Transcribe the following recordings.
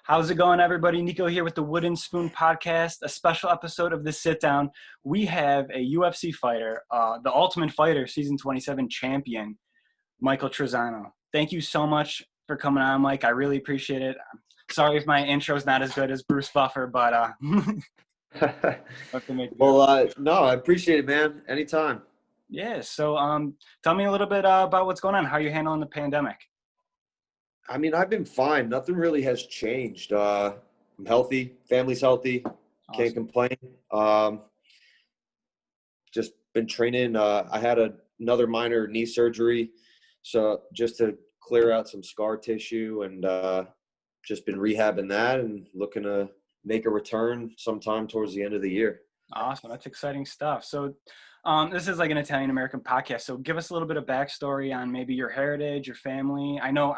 How's it going, everybody? Nico here with the Wooden Spoon Podcast, a special episode of the Sit-Down. We have a UFC fighter, the Ultimate Fighter Season 27 champion, Michael Trizano. Thank you so much for coming on, Mike. I really appreciate it. Sorry if my intro is not as good as Bruce Buffer, but have to make it. No, I appreciate it, man. Anytime. Yeah, so tell me a little bit about what's going on. How are you handling the pandemic? I mean, I've been fine. Nothing really has changed. I'm healthy. Family's healthy. Can't complain. Just been training. I had another minor knee surgery, so just to clear out some scar tissue, and just been rehabbing that and looking to make a return sometime towards the end of the year. Awesome. That's exciting stuff. So this is like an Italian-American podcast. So give us a little bit of backstory on maybe your heritage, your family. I know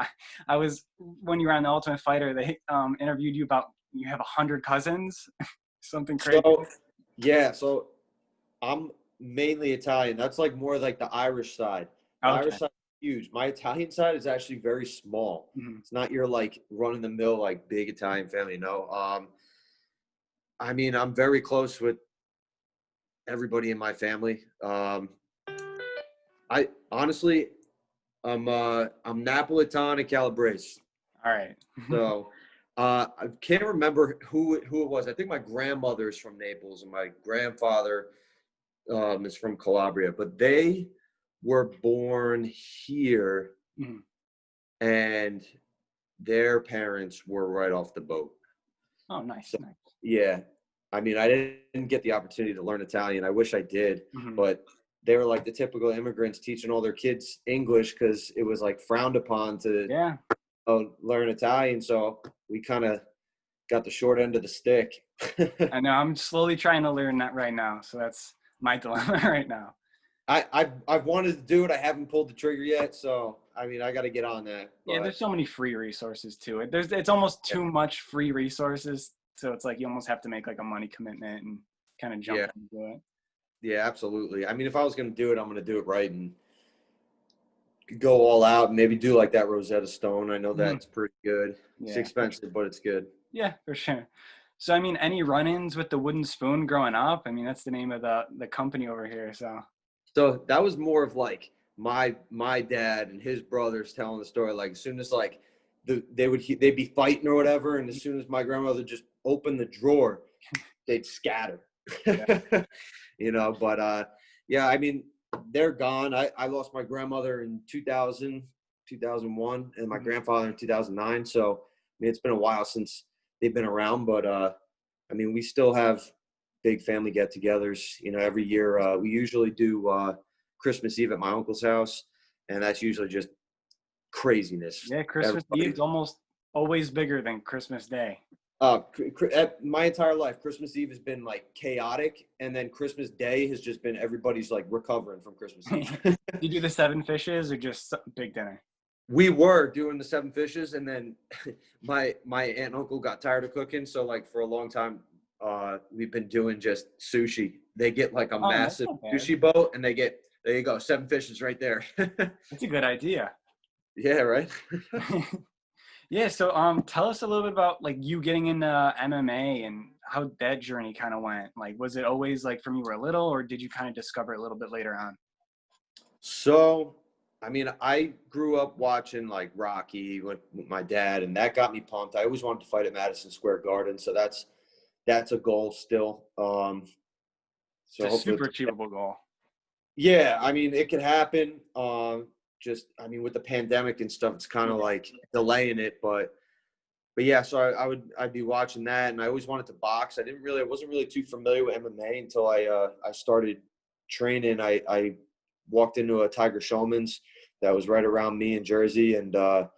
I was, when you were on The Ultimate Fighter, they interviewed you about, you have 100 cousins, something crazy. So I'm mainly Italian. That's like more like the Irish side. The Irish side is huge. My Italian side is actually very small. Mm-hmm. It's not your like run-of-the-mill, like big Italian family. No. I mean, I'm very close with everybody in my family. I honestly, I'm Napolitan and Calabrese. All right. So I can't remember who it was. I think my grandmother's from Naples and my grandfather is from Calabria, but they were born here, mm-hmm. and their parents were right off the boat. Oh, nice. So, nice. Yeah. I mean, I didn't get the opportunity to learn Italian. I wish I did, mm-hmm. but they were like the typical immigrants teaching all their kids English because it was like frowned upon to learn Italian. So we kind of got the short end of the stick. I know. I'm slowly trying to learn that right now. So that's my dilemma right now. I've wanted to do it. I haven't pulled the trigger yet. So, I mean, I got to get on that. But yeah, there's so many free resources to it. It's almost too much free resources. So it's like you almost have to make like a money commitment and kind of jump into it. Yeah, absolutely. I mean, if I was going to do it, I'm going to do it right and go all out and maybe do like that Rosetta Stone. I know that's pretty good. Yeah, it's expensive, but it's good. Yeah, for sure. So, I mean, any run-ins with the Wooden Spoon growing up? I mean, that's the name of the company over here. So that was more of like my dad and his brothers telling the story. Like as soon as like they'd be fighting or whatever, and as soon as my grandmother just opened the drawer, they'd scatter. Yeah. But I mean, they're gone. I lost my grandmother in 2000, 2001, and my grandfather in 2009. So, I mean, it's been a while since they've been around, but I mean, we still have big family get-togethers, every year. We usually do Christmas Eve at my uncle's house, and that's usually just craziness. Yeah, Christmas Eve is almost always bigger than Christmas Day. My entire life, Christmas Eve has been like chaotic, and then Christmas Day has just been everybody's like recovering from Christmas Eve. You do the 7 fishes or just big dinner? We were doing the 7 fishes, and then my aunt and uncle got tired of cooking, so like for a long time, we've been doing just sushi. They get like a massive sushi boat, and there you go, 7 fishes right there. That's a good idea. Yeah, right. Yeah, so tell us a little bit about like you getting into MMA and how that journey kind of went. Like, was it always like from you were little, or did you kind of discover it a little bit later on? So, I mean, I grew up watching like Rocky with my dad, and that got me pumped. I always wanted to fight at Madison Square Garden, so that's a goal still. It's a super achievable goal. Yeah, I mean, it could happen. I mean, with the pandemic and stuff, it's kind of like delaying it, but yeah, so I'd be watching that, and I always wanted to box. I wasn't really too familiar with MMA until I started training. I walked into a Tiger Showman's that was right around me in Jersey, and I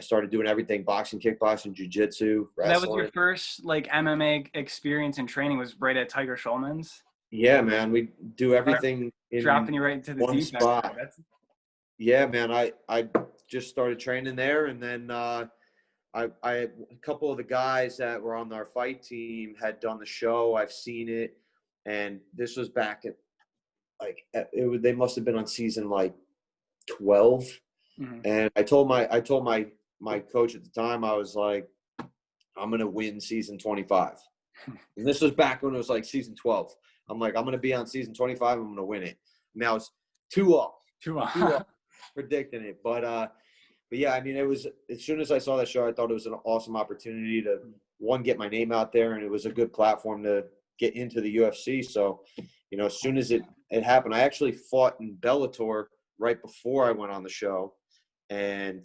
started doing everything: boxing, kickboxing, jiu-jitsu, wrestling. That was your first like MMA experience and training was right at Tiger Showman's? Yeah, man, we do everything dropping you right into the one deep spot. Yeah, man, I just started training there, and then a couple of the guys that were on our fight team had done the show. I've seen it, and this was back at they must have been on season like 12. Mm-hmm. And I told my coach at the time, I was like, I'm going to win season 25. And this was back when it was like season 12. I'm like, I'm going to be on season 25. I'm going to win it. Now it's 2-0. 2-0 predicting it. But yeah, I mean, it was, as soon as I saw that show, I thought it was an awesome opportunity to, one, get my name out there, and it was a good platform to get into the UFC. So, you know, as soon as it happened, I actually fought in Bellator right before I went on the show. And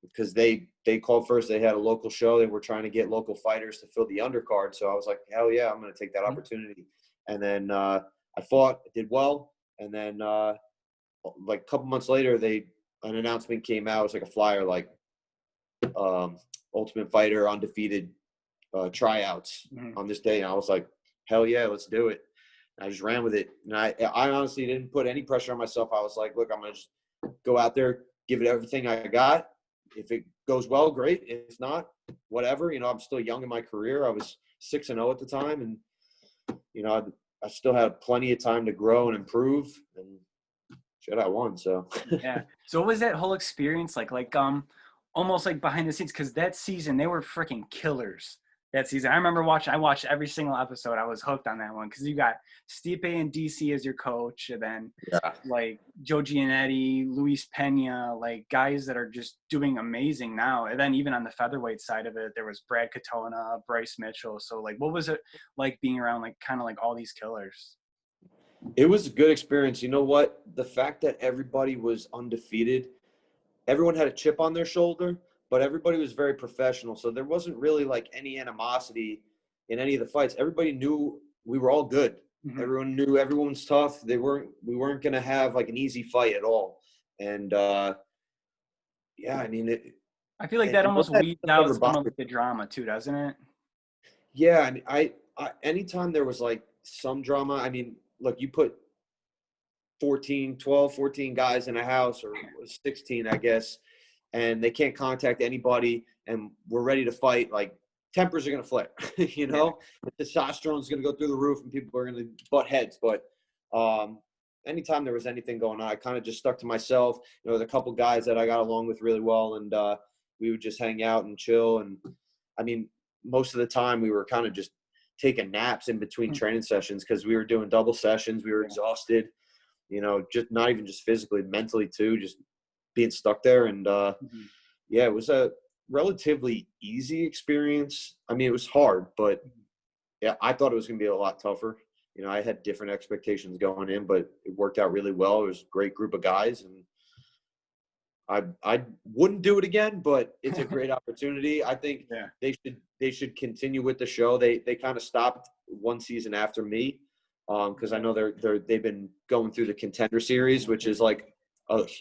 because they called first, they had a local show. They were trying to get local fighters to fill the undercard. So I was like, hell yeah, I'm going to take that opportunity. And then I fought, did well. And then like a couple months later, an announcement came out. It was like a flyer, like Ultimate Fighter undefeated tryouts on this day. And I was like, hell yeah, let's do it. And I just ran with it. And I honestly didn't put any pressure on myself. I was like, look, I'm going to just go out there, give it everything I got. If it goes well, great. If not, whatever. You know, I'm still young in my career. I was 6-0 at the time. And, you know, I still had plenty of time to grow and improve. And shit, I won. So yeah. So what was that whole experience like? Like almost like behind the scenes, because that season they were freaking killers. That season, I remember I watched every single episode. I was hooked on that one because you got Stipe and DC as your coach, and then like Joe Giannetti, Luis Pena, like guys that are just doing amazing now. And then even on the featherweight side of it, there was Brad Katona, Bryce Mitchell. So like, what was it like being around like kind of like all these killers? It was a good experience. You know what? The fact that everybody was undefeated, everyone had a chip on their shoulder, but everybody was very professional. So there wasn't really like any animosity in any of the fights. Everybody knew we were all good. Everyone knew everyone's tough. We weren't going to have like an easy fight at all. And yeah, I mean, I feel like that almost weeds out some of the drama too, doesn't it? Yeah. I mean, I anytime there was like some drama, I mean, look, you put 14 guys in a house, or 16, I guess, and they can't contact anybody, and we're ready to fight, like tempers are going to flip, you know, the testosterone is going to go through the roof and people are going to butt heads. But anytime there was anything going on, I kind of just stuck to myself. You know, with a couple guys that I got along with really well, and we would just hang out and chill. And I mean, most of the time we were kind of just taking naps in between training sessions because we were doing double sessions. We were exhausted, you know, just not even just physically, mentally too, just being stuck there. And yeah, it was a relatively easy experience. I mean, it was hard, but yeah, I thought it was going to be a lot tougher. You know, I had different expectations going in, but it worked out really well. It was a great group of guys, and I wouldn't do it again, but it's a great opportunity. I think they should continue with the show. They kind of stopped one season after me because I know they've been going through the Contender Series, which is like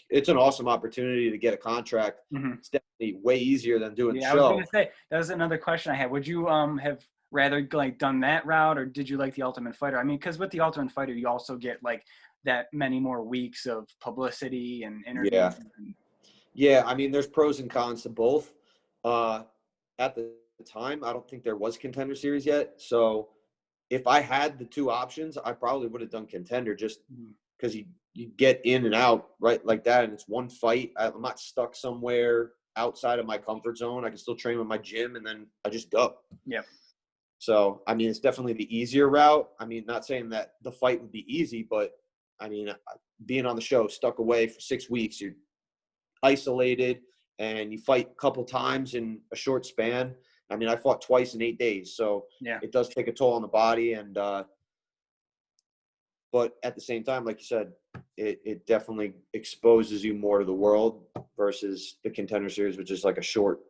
it's an awesome opportunity to get a contract. It's definitely way easier than doing the show. I was going to say, that was another question I had. Would you have rather like done that route, or did you like the Ultimate Fighter? I mean, because with the Ultimate Fighter, you also get like that many more weeks of publicity and interviews. Yeah, I mean, there's pros and cons to both. At the time, I don't think there was Contender Series yet. So if I had the two options, I probably would have done Contender, just because you get in and out right like that, and it's one fight. I'm not stuck somewhere outside of my comfort zone. I can still train with my gym, and then I just go. Yeah. So, I mean, it's definitely the easier route. I mean, not saying that the fight would be easy, but, I mean, being on the show, stuck away for 6 weeks, you're isolated, and you fight a couple times in a short span. I mean, I fought twice in 8 days, so it does take a toll on the body. And but at the same time, like you said, it definitely exposes you more to the world versus the Contender Series, which is like a short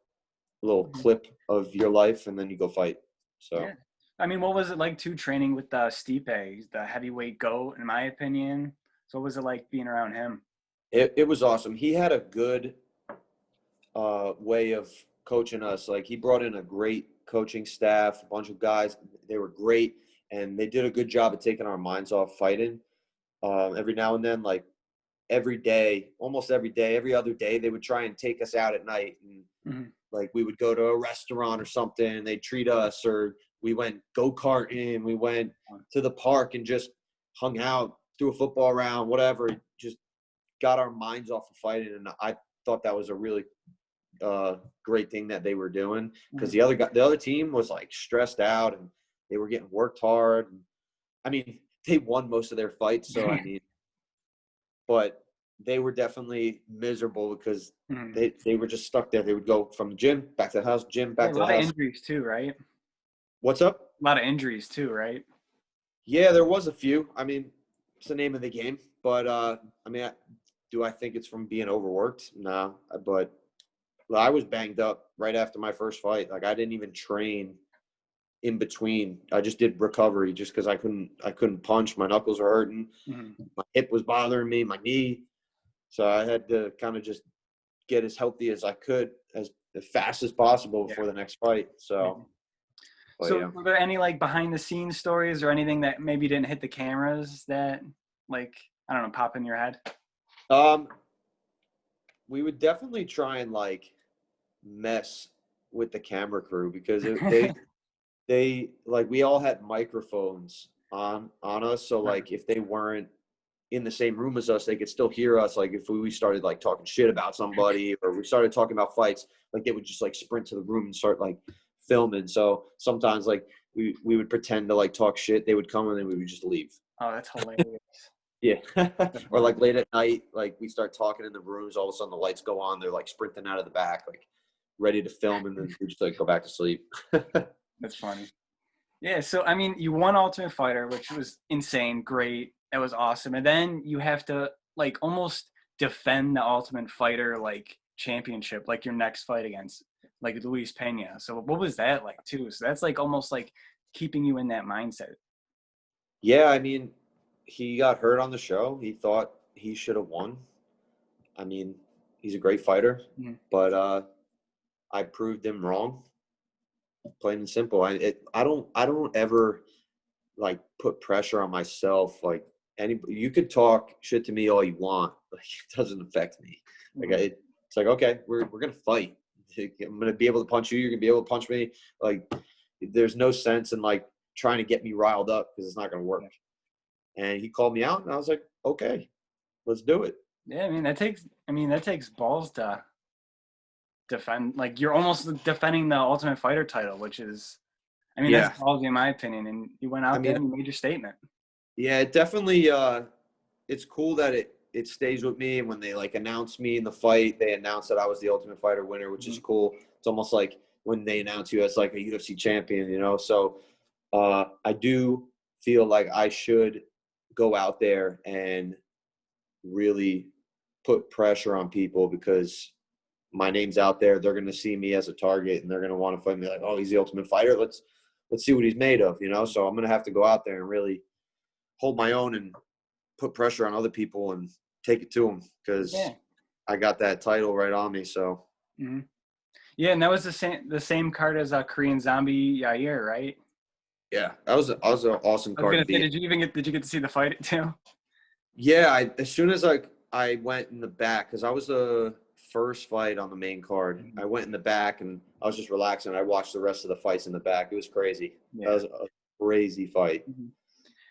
little clip of your life, and then you go fight. So, I mean, what was it like too training with Stipe, the heavyweight GOAT, in my opinion? So what was it like being around him? It was awesome. He had a good way of coaching us. Like, he brought in a great coaching staff, a bunch of guys. They were great, and they did a good job of taking our minds off fighting. Every now and then, like every day, almost every day, every other day, they would try and take us out at night, and like we would go to a restaurant or something, and they'd treat us, or we went go-karting, we went to the park and just hung out, threw a football around, whatever, just got our minds off of fighting. And I thought that was a really great thing that they were doing, because the other team was like stressed out and they were getting worked hard. And, I mean, they won most of their fights, so I mean, but they were definitely miserable because they were just stuck there. They would go from the gym back to the house, gym back to the house. A lot of injuries too, right? What's up? A lot of injuries too, right? Yeah, there was a few. I mean, it's the name of the game. But, I mean, do I think it's from being overworked? No. But I was banged up right after my first fight. Like, I didn't even train in between. I just did recovery just because I couldn't punch. My knuckles were hurting. My hip was bothering me, my knee. So I had to kind of just get as healthy as I could as fast as possible before the next fight. So, were there any like behind the scenes stories or anything that maybe didn't hit the cameras that, like, I don't know, pop in your head? We would definitely try and like mess with the camera crew because they like, we all had microphones on us. So like, if they weren't in the same room as us, they could still hear us. Like, if we started like talking shit about somebody or we started talking about fights, like they would just like sprint to the room and start like filming. So sometimes like we would pretend to like talk shit. They would come and then we would just leave. Oh, that's hilarious. Yeah. Or like late at night, like we start talking in the rooms, all of a sudden the lights go on. They're like sprinting out of the back, like ready to film, and then we just like go back to sleep. That's funny. Yeah, so I mean, you won Ultimate Fighter, which was insane, great. That was awesome. And then you have to like almost defend the Ultimate Fighter like championship, like your next fight against like Luis Pena. So what was that like too? So that's like almost like keeping you in that mindset. Yeah, I mean, he got hurt on the show. He thought he should have won. I mean, he's a great fighter, but I proved him wrong. Plain and simple. I don't ever like put pressure on myself. Like, you could talk shit to me all you want, like it doesn't affect me. Like it's like, okay, we're gonna fight. I'm gonna be able to punch you. You're gonna be able to punch me. Like, there's no sense in like trying to get me riled up because it's not gonna work. And he called me out, and I was like, okay, let's do it. Yeah, I mean that takes balls to defend. Like, you're almost defending the Ultimate Fighter title, which is, I mean, that's ballsy in my opinion. And you went out there and you made your statement. Yeah, it definitely. It's cool that it stays with me. And when they like announce me in the fight, they announce that I was the Ultimate Fighter winner, which is cool. It's almost like when they announce you as like a UFC champion, you know. So I do feel like I should go out there and really put pressure on people because my name's out there. They're going to see me as a target, and they're going to want to fight me like, oh, he's the Ultimate Fighter. Let's see what he's made of, you know? So I'm going to have to go out there and really hold my own and put pressure on other people and take it to them because I got that title right on me. So. Yeah, and that was the same card as Korean Zombie Yair, right? Yeah, that was an awesome card. Did you get to see the fight too? Yeah, as soon as I went in the back, because I was the first fight on the main card. I went in the back and I was just relaxing. I watched the rest of the fights in the back. It was crazy. That was a crazy fight.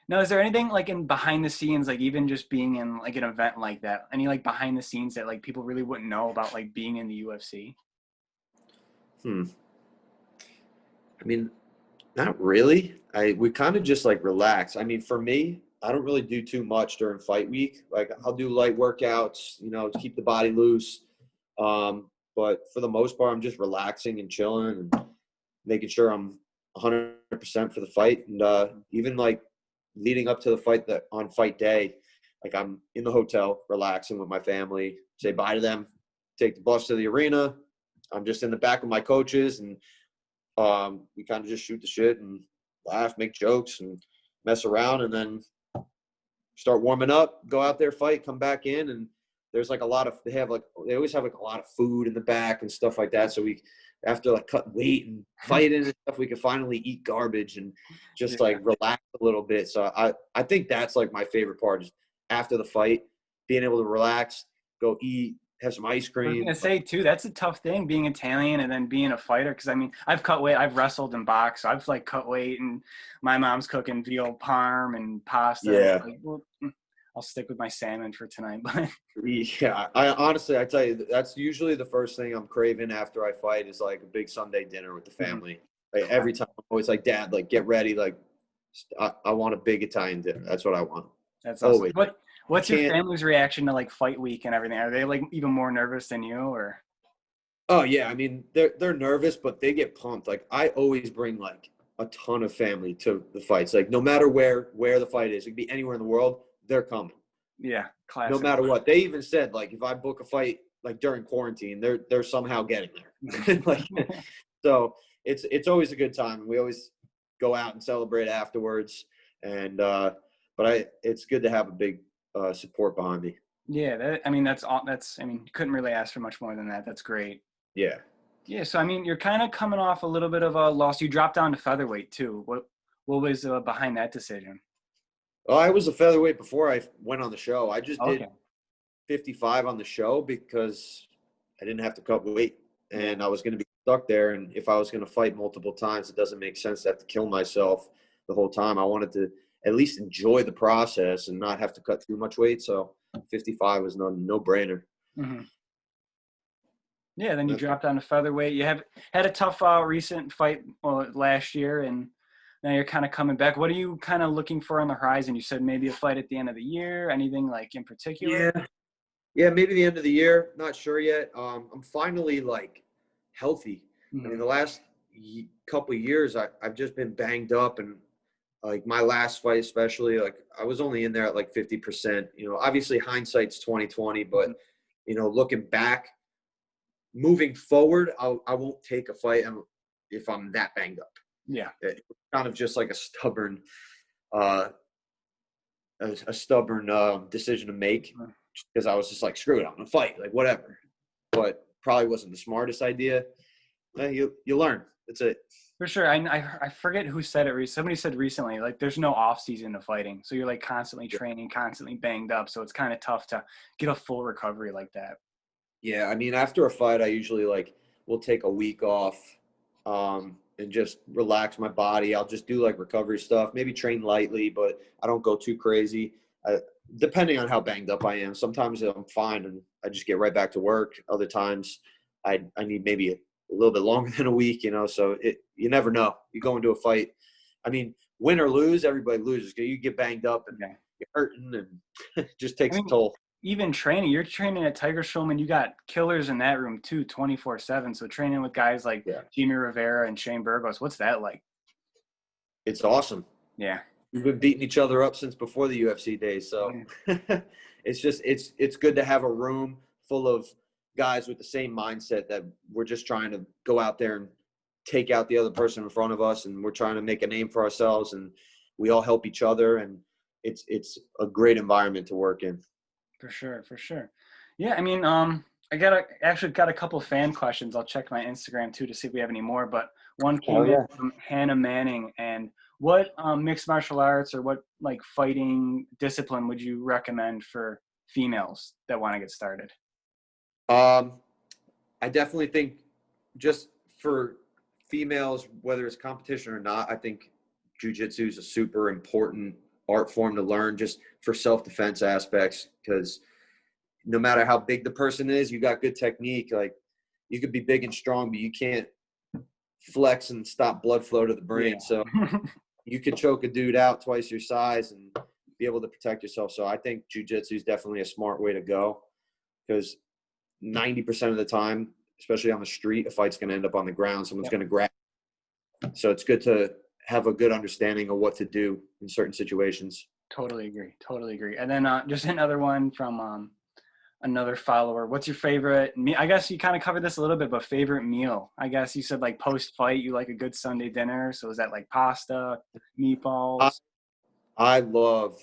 Now, is there anything like in behind the scenes, like even just being in like an event like that, any like behind the scenes that like people really wouldn't know about like being in the UFC? I mean, not really. We kind of just like relax. I mean, for me, I don't really do too much during fight week. Like, I'll do light workouts, you know, to keep the body loose. But for the most part, I'm just relaxing and chilling and making sure I'm 100% for the fight. And even like leading up to the fight, that on fight day, like I'm in the hotel relaxing with my family, say bye to them, take the bus to the arena. I'm just in the back with my coaches, and we kind of just shoot the shit and laugh, make jokes, and mess around, and then start warming up, go out there, fight, come back in, and there's like they always have like a lot of food in the back and stuff like that. So we, after like cut weight and fighting and stuff, we can finally eat garbage and just like relax a little bit. So I think that's like my favorite part, is after the fight, being able to relax, go eat, have some ice cream. I was gonna say too, that's a tough thing, being Italian and then being a fighter. Because I mean, I've cut weight, I've wrestled and boxed, so I've like cut weight, and my mom's cooking veal parm and pasta. Yeah. Like, well, I'll stick with my salmon for tonight. But Yeah, I tell you, that's usually the first thing I'm craving after I fight is like a big Sunday dinner with the family. Like every time I'm always like, Dad, like get ready, like I want a big Italian dinner. That's what I want. that's awesome. Always. What's your Can't. family's reaction to like fight week and everything? Are they like even more nervous than you, or? Oh yeah, I mean they're nervous, but they get pumped. Like I always bring like a ton of family to the fights. Like no matter where the fight is, it could be anywhere in the world, they're coming. Yeah, No classic. matter what. They even said like if I book a fight like during quarantine, they're somehow getting there. Like so it's always a good time. We always go out and celebrate afterwards. And but it's good to have a big support behind me. Yeah, I mean that's all. I mean, you couldn't really ask for much more than that. That's great. Yeah. Yeah, so I mean, you're kind of coming off a little bit of a loss. You dropped down to featherweight too. What was behind that decision? Well, I was a featherweight before I went on the show. I just did Okay. 55 on the show because I didn't have to cut weight and I was going to be stuck there. And if I was going to fight multiple times, it doesn't make sense to have to kill myself the whole time. I wanted to at least enjoy the process and not have to cut too much weight. So 55 was no brainer. Mm-hmm. Yeah, then you dropped down to featherweight. You had a tough recent fight last year, and now you're kind of coming back. What are you kind of looking for on the horizon? You said maybe a fight at the end of the year. Anything like in particular? Yeah, maybe the end of the year. Not sure yet. I'm finally like healthy. Mm-hmm. I mean, the last couple of years, I've just been banged up, and like my last fight, especially, like I was only in there at like 50%. You know, obviously hindsight's 2020, but you know, looking back, moving forward, I won't take a fight if I'm that banged up. Yeah, It's kind of just like a stubborn decision to make because I was just like, screw it, I'm gonna fight, like whatever. But probably wasn't the smartest idea. You learn. That's it. for sure. I forget who said it. Somebody said recently, like there's no off season to fighting, so you're like constantly training, constantly banged up. So it's kind of tough to get a full recovery like that. Yeah, I mean, after a fight, I usually like will take a week off and just relax my body. I'll just do like recovery stuff, maybe train lightly, but I don't go too crazy. Depending on how banged up I am, sometimes I'm fine and I just get right back to work. Other times I need maybe a little bit longer than a week, you know, so you never know. You go into a fight. I mean, win or lose, everybody loses. You get banged up and you're hurting and it just takes a toll. Even training, you're training at Tiger Schulman. You got killers in that room too, 24/7. So training with guys like Jimmy Rivera and Shane Burgos, what's that like? It's awesome. Yeah, we've been beating each other up since before the UFC days. So it's good to have a room full of guys with the same mindset that we're just trying to go out there and take out the other person in front of us, and we're trying to make a name for ourselves, and we all help each other, and it's a great environment to work in. For sure. Yeah, I mean, I actually got a couple fan questions. I'll check my Instagram too to see if we have any more. But one came in from Hannah Manning. And what mixed martial arts or what like fighting discipline would you recommend for females that want to get started? I definitely think just for females, whether it's competition or not, I think jiu-jitsu is a super important art form to learn just for self-defense aspects, because no matter how big the person is, you got good technique. Like you could be big and strong, but you can't flex and stop blood flow to the brain. Yeah. So you could choke a dude out twice your size and be able to protect yourself. So I think jiu-jitsu is definitely a smart way to go, because 90% of the time, especially on the street, a fight's going to end up on the ground. Someone's going to grab. So it's good to have a good understanding of what to do in certain situations. Totally agree. And then just another one from another follower. What's your favorite meal? I guess you kind of covered this a little bit, but favorite meal? I guess you said like post-fight, you like a good Sunday dinner. So is that like pasta, meatballs? I love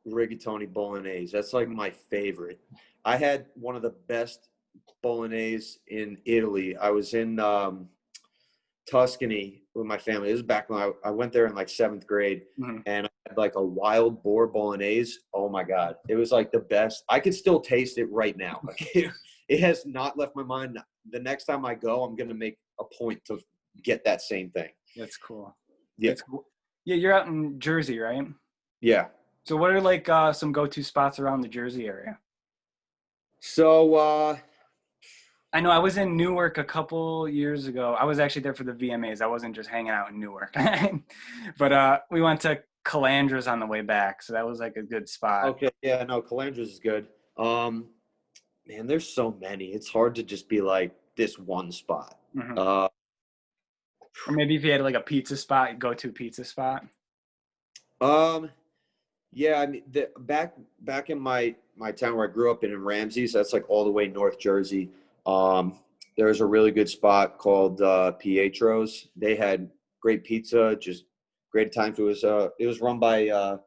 rigatoni bolognese. That's like my favorite. I had one of the best bolognese in Italy. I was in Tuscany with my family. This is back when I went there in like 7th grade, and I had like a wild boar bolognese. Oh my God. It was like the best. I could still taste it right now. Like it has not left my mind. The next time I go, I'm going to make a point to get that same thing. That's cool. Yeah. That's cool. Yeah. You're out in Jersey, right? Yeah. So what are like some go-to spots around the Jersey area? So I know I was in Newark a couple years ago. I was actually there for the VMAs. I wasn't just hanging out in Newark. But we went to Calandra's on the way back, so that was like a good spot. okay, yeah, no, Calandra's is good. Man, there's so many. It's hard to just be like this one spot. Hmm. Uh, Or maybe if you had like a pizza spot, go-to pizza spot. um, yeah, I mean, back in my town where I grew up in Ramsey, so that's like all the way North Jersey. Um, there's a really good spot called Pietro's. They had great pizza, just great time. It was run by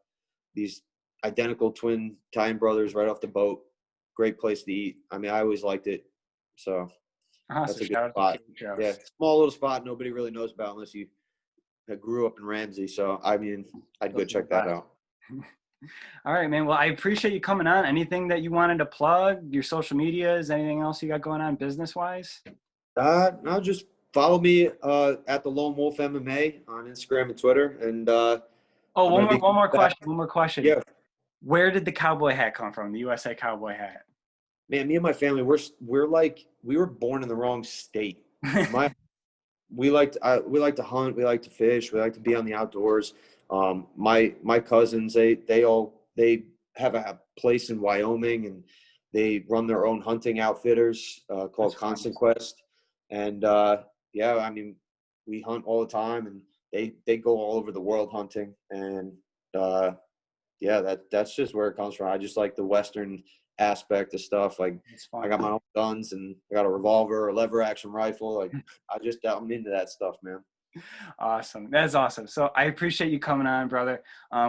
these identical twin Italian brothers right off the boat. Great place to eat. I mean, I always liked it. So So that's a good shout out to spot. Yeah, Pietro's. small little spot nobody really knows about unless you grew up in Ramsey. So I mean, I'd go Those are the check that best. out. All right, man. Well, I appreciate you coming on. Anything that you wanted to plug, your social medias, anything else you got going on business-wise? No, just follow me at the Lone Wolf MMA on Instagram and Twitter, and Oh, I'm gonna be one more back. question. One more question. Yeah, Where did the cowboy hat come from? The USA cowboy hat. man, me and my family, we're like we were born in the wrong state. My we like to hunt, we like to fish, we like to be on the outdoors. My cousins, they have a place in Wyoming, and they run their own hunting outfitters That's called fun. Constant Quest. And yeah, I mean, we hunt all the time, and they go all over the world hunting. And uh, yeah, that's just where it comes from. I just like the Western aspect of stuff. Like It's I fun. got my own guns, and I got a revolver, a lever action rifle. Like I'm into that stuff, man. Awesome. That's awesome. So I appreciate you coming on, brother.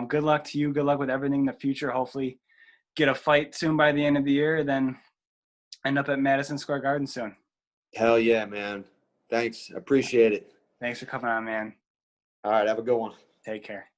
Good luck to you. Good luck with everything in the future. Hopefully get a fight soon by the end of the year, then end up at Madison Square Garden soon. Hell yeah, man. Thanks. Appreciate it. Thanks for coming on, man. All right, have a good one. Take care.